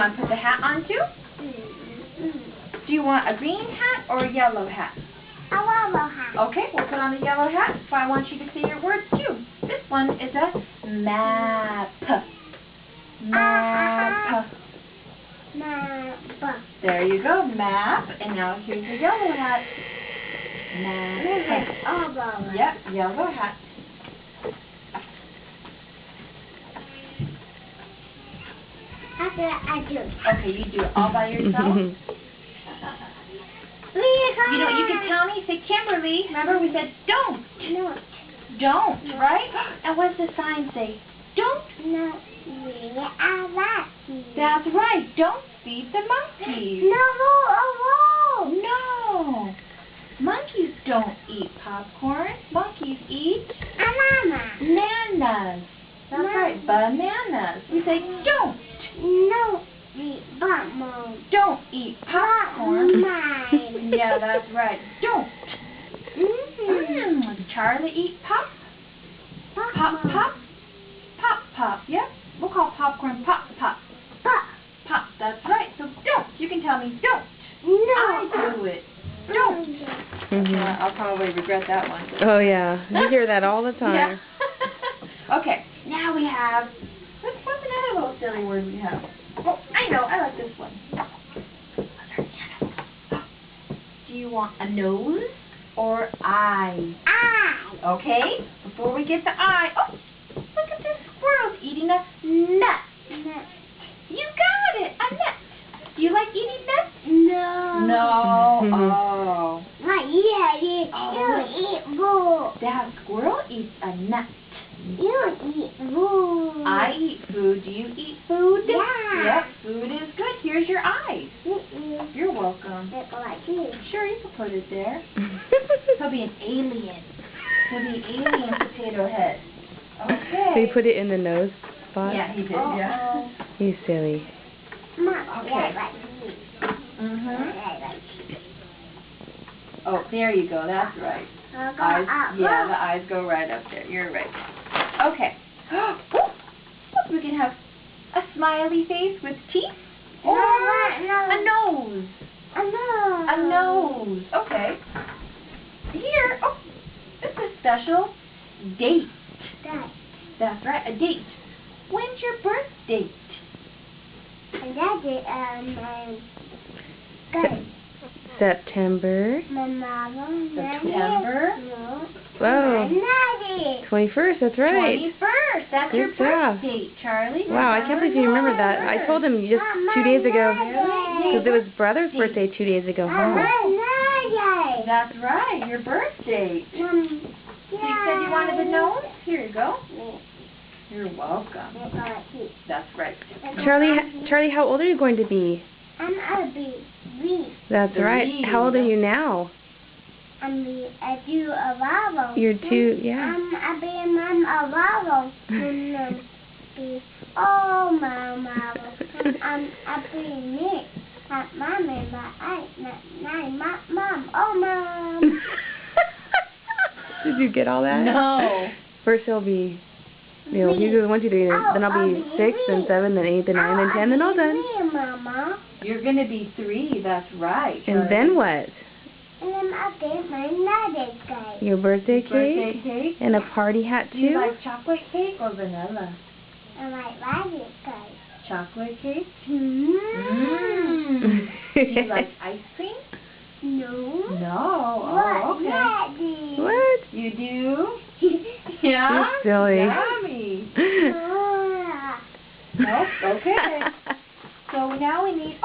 want to put the hat on too? Do you want a green hat or a yellow hat? A yellow hat. Okay, we'll put on the yellow hat. So I want you to say your words too. This one is a map. Map. Map. There you go, map. And now here's the yellow hat. Map. Yep, yellow hat. That's what I do. Okay, you do it all by yourself. You can tell me, say Kimberly. Remember we said don't. No. Don't, right? And what's the sign say? Don't. No. That's right. Don't feed the monkeys. No. No. Monkeys don't eat popcorn. Monkeys eat bananas. That's right. Bananas. We say don't. No. Don't eat popcorn. Yeah, that's right. Don't. Charlie eat pop? Pop, pop? Pop, pop. Yep. We'll call popcorn pop, pop. Pop. Pop. That's right. So don't. You can tell me don't. No. I do it. Don't. I'll probably regret that one. Oh, yeah. You hear that all the time. Yeah. Okay. Now we have... What's another little silly word we have? Oh, I know. I like this one. Do you want a nose or eye? Eye. Okay. Before we get the eye... Oh, look at this squirrel eating a nut. You got it. A nut. Do you like eating nuts? No. No. Oh. You eat food. That squirrel eats a nut. You eat food. I eat food. Do you eat food? Yeah. Yep, food is good. Here's your eyes. You're welcome. Sure, you can put it there. He'll be an alien. He'll be an alien potato head. Okay. So you put it in the nose spot? Yeah, he did, yeah. He's silly. Okay. Oh, there you go. That's right. Eyes, yeah, the eyes go right up there. You're right. Okay. We can have a smiley face with teeth or a nose. A nose. Okay. Here, this is a special date. That's right, a date. When's your birth date? September. September. Whoa. 21st, that's right. 21st. That's Good your job. birth date, Charlie. Wow, I can't believe you remember that. I told him just 2 days ago. Because it was brother's birthday 2 days ago. That's right, your birth date. You said you wanted the nose? Here you go. You're welcome. That's right. Charlie, how old are you going to be? I'm a bee. That's right. How old are you now? I'm a do a vowel. You're 2, yeah. I'm a vowel. Oh, my I'm a bee me. Mommy, mom. Oh, mom. Did you get all that? No. First he'll be, you do 1, 2, 3, then I'll be 6, then 7, then 8, then 9, then 10, then all done. Mama. You're going to be 3, that's right. And then what? And then I'll get my birthday cake. Your birthday Birthday cake? cake? And a party hat too? Do you like chocolate cake or vanilla? I like birthday cake. Chocolate cake? Do Do you like ice cream? No. No. What? Oh, okay. Daddy? What? You do? Yeah? You're silly. Yummy. Nope. Okay. So now we need...